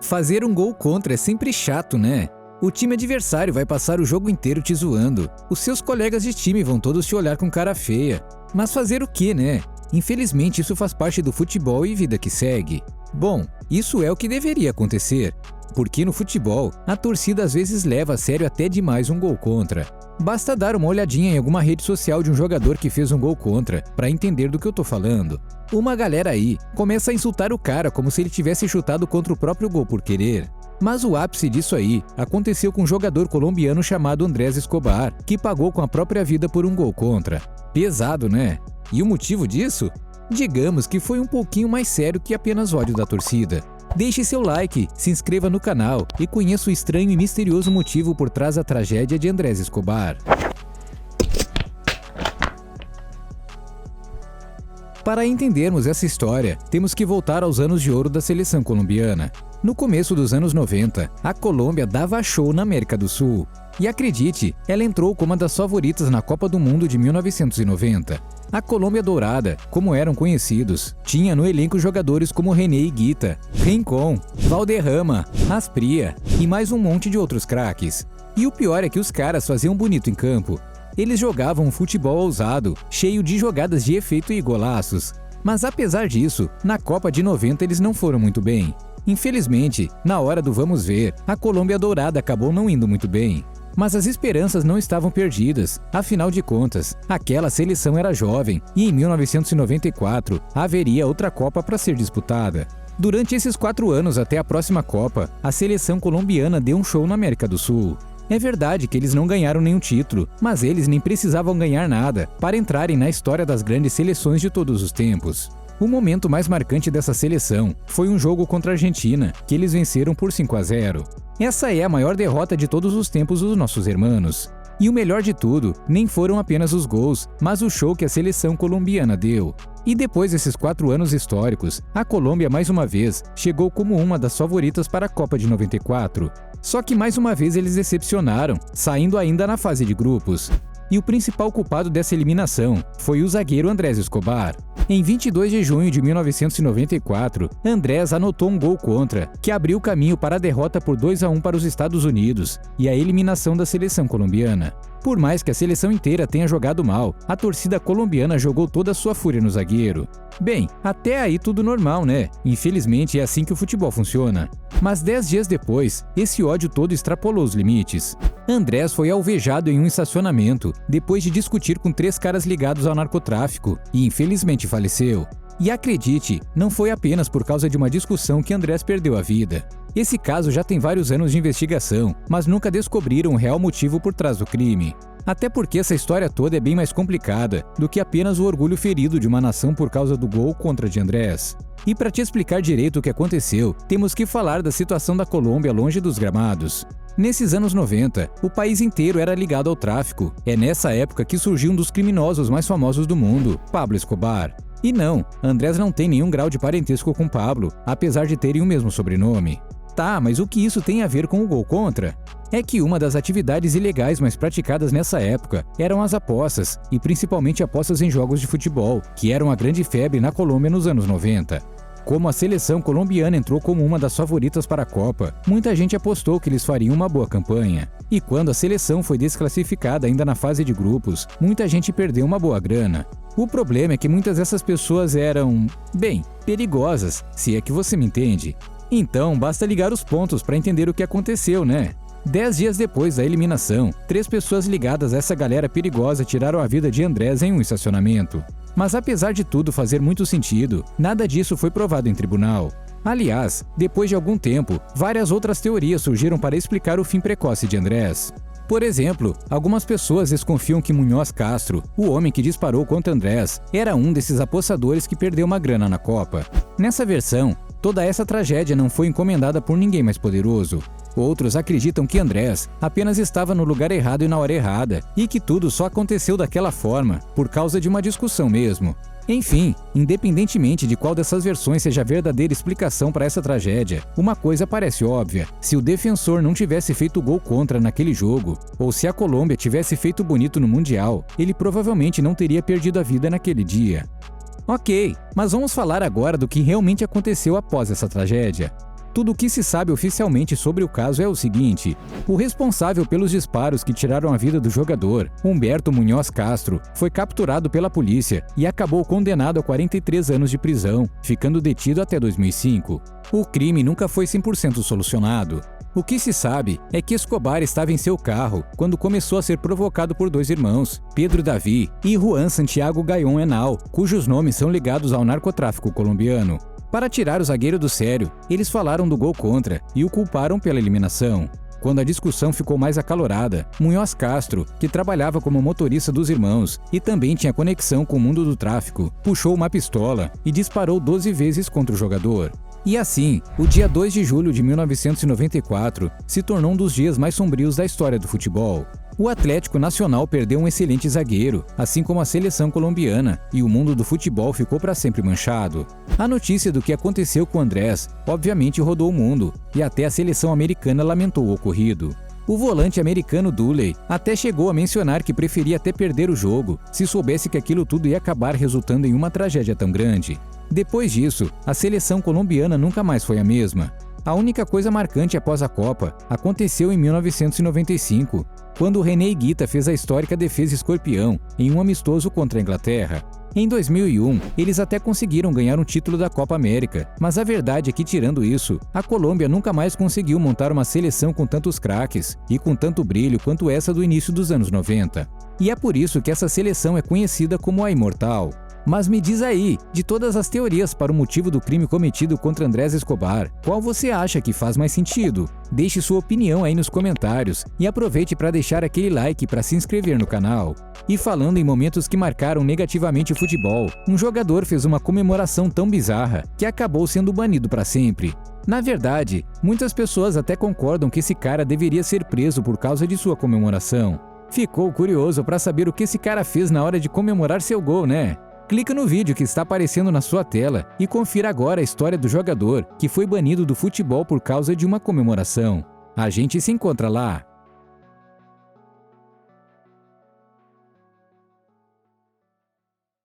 Fazer um gol contra é sempre chato, né? O time adversário vai passar o jogo inteiro te zoando. Os seus colegas de time vão todos te olhar com cara feia. Mas fazer o quê, né? Infelizmente isso faz parte do futebol e vida que segue. Bom, isso é o que deveria acontecer. Porque no futebol, a torcida às vezes leva a sério até demais um gol contra. Basta dar uma olhadinha em alguma rede social de um jogador que fez um gol contra para entender do que eu tô falando. Uma galera aí começa a insultar o cara como se ele tivesse chutado contra o próprio gol por querer. Mas o ápice disso aí aconteceu com um jogador colombiano chamado Andrés Escobar, que pagou com a própria vida por um gol contra. Pesado, né? E o motivo disso? Digamos que foi um pouquinho mais sério que apenas ódio da torcida. Deixe seu like, se inscreva no canal e conheça o estranho e misterioso motivo por trás da tragédia de Andrés Escobar. Para entendermos essa história, temos que voltar aos anos de ouro da seleção colombiana. No começo dos anos 90, a Colômbia dava show na América do Sul. E acredite, ela entrou como uma das favoritas na Copa do Mundo de 1990. A Colômbia Dourada, como eram conhecidos, tinha no elenco jogadores como René Higuita, Rincón, Valderrama, Asprilla e mais um monte de outros craques. E o pior é que os caras faziam bonito em campo. Eles jogavam um futebol ousado, cheio de jogadas de efeito e golaços. Mas apesar disso, na Copa de 90 eles não foram muito bem. Infelizmente, na hora do vamos ver, a Colômbia Dourada acabou não indo muito bem. Mas as esperanças não estavam perdidas, afinal de contas, aquela seleção era jovem e em 1994 haveria outra Copa para ser disputada. Durante esses 4 anos até a próxima Copa, a seleção colombiana deu um show na América do Sul. É verdade que eles não ganharam nenhum título, mas eles nem precisavam ganhar nada para entrarem na história das grandes seleções de todos os tempos. O momento mais marcante dessa seleção foi um jogo contra a Argentina, que eles venceram por 5-0. Essa é a maior derrota de todos os tempos dos nossos hermanos. E o melhor de tudo, nem foram apenas os gols, mas o show que a seleção colombiana deu. E depois desses 4 anos históricos, a Colômbia mais uma vez chegou como uma das favoritas para a Copa de 94. Só que mais uma vez eles decepcionaram, saindo ainda na fase de grupos. E o principal culpado dessa eliminação foi o zagueiro Andrés Escobar. Em 22 de junho de 1994, Andrés anotou um gol contra, que abriu caminho para a derrota por 2-1 para os Estados Unidos e a eliminação da seleção colombiana. Por mais que a seleção inteira tenha jogado mal, a torcida colombiana jogou toda a sua fúria no zagueiro. Bem, até aí tudo normal, né? Infelizmente é assim que o futebol funciona. Mas 10 dias depois, esse ódio todo extrapolou os limites. Andrés foi alvejado em um estacionamento depois de discutir com 3 caras ligados ao narcotráfico e infelizmente faleceu. E acredite, não foi apenas por causa de uma discussão que Andrés perdeu a vida. Esse caso já tem vários anos de investigação, mas nunca descobriram o real motivo por trás do crime. Até porque essa história toda é bem mais complicada do que apenas o orgulho ferido de uma nação por causa do gol contra de Andrés. E para te explicar direito o que aconteceu, temos que falar da situação da Colômbia longe dos gramados. Nesses anos 90, o país inteiro era ligado ao tráfico. É nessa época que surgiu um dos criminosos mais famosos do mundo, Pablo Escobar. E não, Andrés não tem nenhum grau de parentesco com Pablo, apesar de terem o mesmo sobrenome. Tá, mas o que isso tem a ver com o gol contra? É que uma das atividades ilegais mais praticadas nessa época eram as apostas, e principalmente apostas em jogos de futebol, que eram a grande febre na Colômbia nos anos 90. Como a seleção colombiana entrou como uma das favoritas para a Copa, muita gente apostou que eles fariam uma boa campanha. E quando a seleção foi desclassificada ainda na fase de grupos, muita gente perdeu uma boa grana. O problema é que muitas dessas pessoas eram, bem, perigosas, se é que você me entende. Então, basta ligar os pontos para entender o que aconteceu, né? 10 dias depois da eliminação, 3 pessoas ligadas a essa galera perigosa tiraram a vida de Andrés em um estacionamento. Mas apesar de tudo fazer muito sentido, nada disso foi provado em tribunal. Aliás, depois de algum tempo, várias outras teorias surgiram para explicar o fim precoce de Andrés. Por exemplo, algumas pessoas desconfiam que Munhoz Castro, o homem que disparou contra Andrés, era um desses apostadores que perdeu uma grana na Copa. Nessa versão, toda essa tragédia não foi encomendada por ninguém mais poderoso. Outros acreditam que Andrés apenas estava no lugar errado e na hora errada, e que tudo só aconteceu daquela forma, por causa de uma discussão mesmo. Enfim, independentemente de qual dessas versões seja a verdadeira explicação para essa tragédia, uma coisa parece óbvia: se o defensor não tivesse feito gol contra naquele jogo, ou se a Colômbia tivesse feito bonito no Mundial, ele provavelmente não teria perdido a vida naquele dia. Ok, mas vamos falar agora do que realmente aconteceu após essa tragédia. Tudo o que se sabe oficialmente sobre o caso é o seguinte: o responsável pelos disparos que tiraram a vida do jogador, Humberto Munhoz Castro, foi capturado pela polícia e acabou condenado a 43 anos de prisão, ficando detido até 2005. O crime nunca foi 100% solucionado. O que se sabe é que Escobar estava em seu carro quando começou a ser provocado por dois irmãos, Pedro Davi e Juan Santiago Gayon Henao, cujos nomes são ligados ao narcotráfico colombiano. Para tirar o zagueiro do sério, eles falaram do gol contra e o culparam pela eliminação. Quando a discussão ficou mais acalorada, Munhoz Castro, que trabalhava como motorista dos irmãos e também tinha conexão com o mundo do tráfico, puxou uma pistola e disparou 12 vezes contra o jogador. E assim, o dia 2 de julho de 1994 se tornou um dos dias mais sombrios da história do futebol. O Atlético Nacional perdeu um excelente zagueiro, assim como a seleção colombiana, e o mundo do futebol ficou para sempre manchado. A notícia do que aconteceu com Andrés obviamente rodou o mundo, e até a seleção americana lamentou o ocorrido. O volante americano Dooley até chegou a mencionar que preferia até perder o jogo, se soubesse que aquilo tudo ia acabar resultando em uma tragédia tão grande. Depois disso, a seleção colombiana nunca mais foi a mesma. A única coisa marcante após a Copa aconteceu em 1995, quando o René Higuita fez a histórica defesa escorpião em um amistoso contra a Inglaterra. Em 2001, eles até conseguiram ganhar um título da Copa América, mas a verdade é que, tirando isso, a Colômbia nunca mais conseguiu montar uma seleção com tantos craques e com tanto brilho quanto essa do início dos anos 90. E é por isso que essa seleção é conhecida como a Imortal. Mas me diz aí, de todas as teorias para o motivo do crime cometido contra Andrés Escobar, qual você acha que faz mais sentido? Deixe sua opinião aí nos comentários e aproveite para deixar aquele like para se inscrever no canal. E falando em momentos que marcaram negativamente o futebol, um jogador fez uma comemoração tão bizarra que acabou sendo banido para sempre. Na verdade, muitas pessoas até concordam que esse cara deveria ser preso por causa de sua comemoração. Ficou curioso para saber o que esse cara fez na hora de comemorar seu gol, né? Clica no vídeo que está aparecendo na sua tela e confira agora a história do jogador que foi banido do futebol por causa de uma comemoração. A gente se encontra lá!